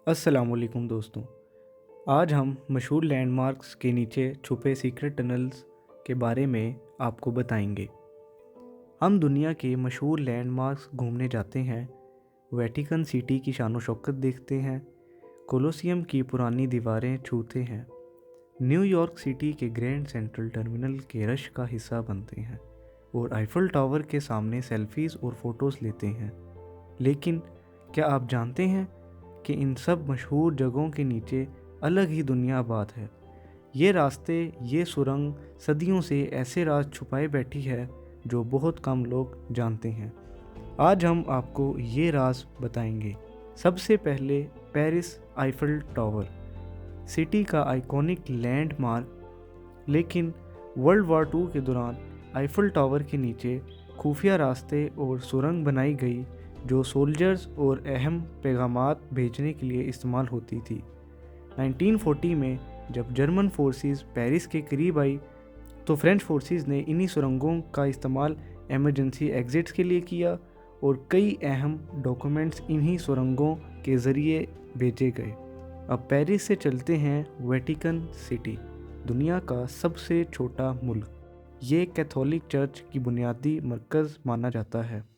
अस्सलाम वालेकुम दोस्तों। आज हम मशहूर लैंडमार्क्स के नीचे छुपे सीक्रेट टनल्स के बारे में आपको बताएंगे। हम दुनिया के मशहूर लैंडमार्क्स घूमने जाते हैं, वेटिकन सिटी की शान शौकत देखते हैं, कोलोसियम की पुरानी दीवारें छूते हैं, न्यूयॉर्क सिटी के ग्रैंड सेंट्रल टर्मिनल के रश का हिस्सा बनते हैं और आईफल टावर के सामने सेल्फीज़ और फ़ोटोज़ लेते हैं। लेकिन क्या आप जानते हैं कि इन सब मशहूर जगहों के नीचे अलग ही दुनिया आबाद है। ये रास्ते, ये सुरंग सदियों से ऐसे राज छुपाए बैठी है जो बहुत कम लोग जानते हैं। आज हम आपको ये राज बताएंगे। सबसे पहले पेरिस आईफल टावर, सिटी का आइकॉनिक लैंडमार्क। लेकिन वर्ल्ड वार II के दौरान आईफल टावर के नीचे खुफिया रास्ते और सुरंग बनाई गई जो सोल्जर्स और अहम पैगामात भेजने के लिए इस्तेमाल होती थी। 1940 में जब जर्मन फोर्सेस पेरिस के करीब आई तो फ्रेंच फोर्सेस ने इन्हीं सुरंगों का इस्तेमाल एमरजेंसी एग्जिट्स के लिए किया और कई अहम डॉक्यूमेंट्स इन्हीं सुरंगों के ज़रिए भेजे गए। अब पेरिस से चलते हैं वेटिकन सिटी, दुनिया का सबसे छोटा मुल्क। ये कैथोलिक चर्च की बुनियादी मरकज़ माना जाता है।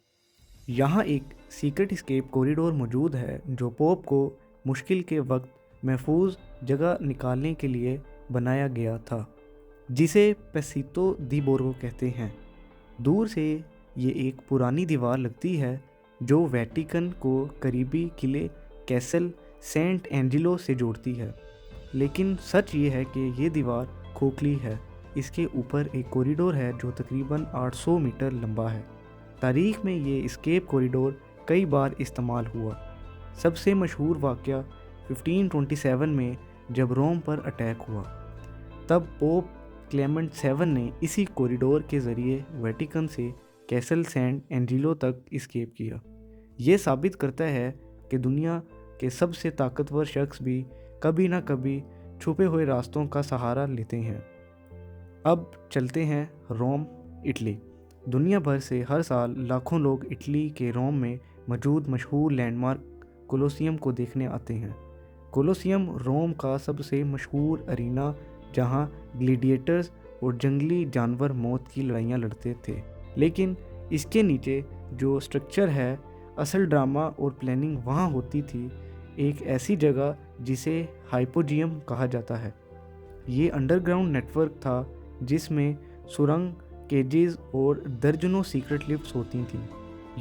यहाँ एक सीक्रेट एस्केप कॉरिडोर मौजूद है जो पोप को मुश्किल के वक्त महफूज जगह निकालने के लिए बनाया गया था, जिसे पेसितो दी बोर्गो कहते हैं। दूर से ये एक पुरानी दीवार लगती है जो वेटिकन को करीबी किले कैसल सेंट एंजिलो से जोड़ती है। लेकिन सच ये है कि ये दीवार खोखली है। इसके ऊपर एक कॉरिडोर है जो तकरीबन 800 मीटर लंबा है। तारीख में ये एस्केप कॉरिडोर कई बार इस्तेमाल हुआ। सबसे मशहूर वाक़या 1527 में जब रोम पर अटैक हुआ, तब पोप क्लेमेंट 7 ने इसी कॉरिडोर के ज़रिए वेटिकन से कैसल सेंट एंजिलो तक एस्केप किया। ये साबित करता है कि दुनिया के सबसे ताकतवर शख्स भी कभी ना कभी छुपे हुए रास्तों का सहारा लेते हैं। अब चलते हैं रोम, इटली। दुनिया भर से हर साल लाखों लोग इटली के रोम में मौजूद मशहूर लैंडमार्क कोलोसियम को देखने आते हैं। कोलोसियम रोम का सबसे मशहूर अरीना जहां ग्लैडिएटर्स और जंगली जानवर मौत की लड़ाइयाँ लड़ते थे। लेकिन इसके नीचे जो स्ट्रक्चर है, असल ड्रामा और प्लानिंग वहाँ होती थी। एक ऐसी जगह जिसे हाइपोजियम कहा जाता है। ये अंडरग्राउंड नेटवर्क था जिसमें सुरंग, केजेस और दर्जनों सीक्रेट लिफ्ट्स होती थीं।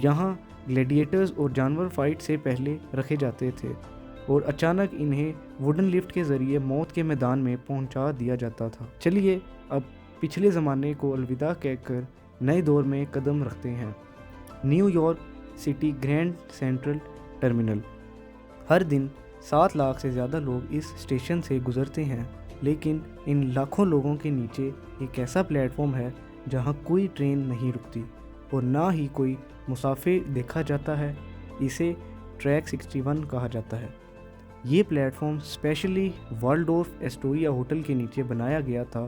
यहाँ ग्लैडिएटर्स और जानवर फाइट से पहले रखे जाते थे और अचानक इन्हें वुडन लिफ्ट के ज़रिए मौत के मैदान में पहुँचा दिया जाता था। चलिए अब पिछले ज़माने को अलविदा कहकर नए दौर में कदम रखते हैं। New York City Grand Central Terminal. हर दिन 7 लाख से ज़्यादा लोग इस स्टेशन से गुजरते हैं, लेकिन इन लाखों लोगों के नीचे एक ऐसा प्लेटफॉर्म है जहां कोई ट्रेन नहीं रुकती और ना ही कोई मुसाफिर देखा जाता है। इसे ट्रैक 61 कहा जाता है। ये platform specially Waldorf Astoria hotel के नीचे बनाया गया था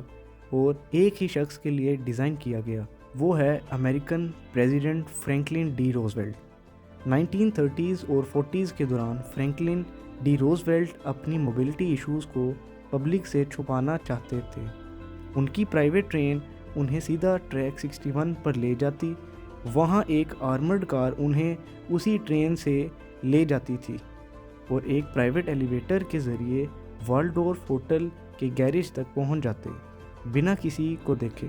और एक ही शख्स के लिए डिज़ाइन किया गया। वो है American president Franklin D Roosevelt. 1930s और 40s के दौरान फ्रैंकलिन डी रोजवेल्ट अपनी मोबिलिटी इश्यूज़ को पब्लिक से छुपाना चाहते थे। उनकी प्राइवेट ट्रेन उन्हें सीधा ट्रैक 61 पर ले जाती। वहाँ एक आर्मर्ड कार उन्हें उसी ट्रेन से ले जाती थी और एक प्राइवेट एलिवेटर के ज़रिए वाल्डोर्फ होटल के गैरेज तक पहुँच जाते बिना किसी को देखे।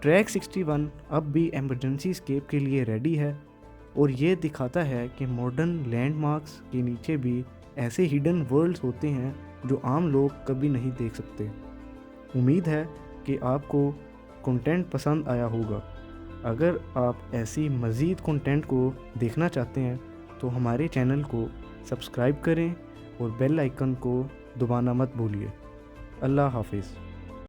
ट्रैक 61 अब भी एमरजेंसी एस्केप के लिए रेडी है और ये दिखाता है कि मॉडर्न लैंडमार्क्स के नीचे भी ऐसे हिडन वर्ल्ड्स होते हैं जो आम लोग कभी नहीं देख सकते। उम्मीद है कि आपको कंटेंट पसंद आया होगा। अगर आप ऐसी मज़ीद कंटेंट को देखना चाहते हैं तो हमारे चैनल को सब्सक्राइब करें और बेल आइकन को दबाना मत भूलिए। अल्लाह हाफिज़।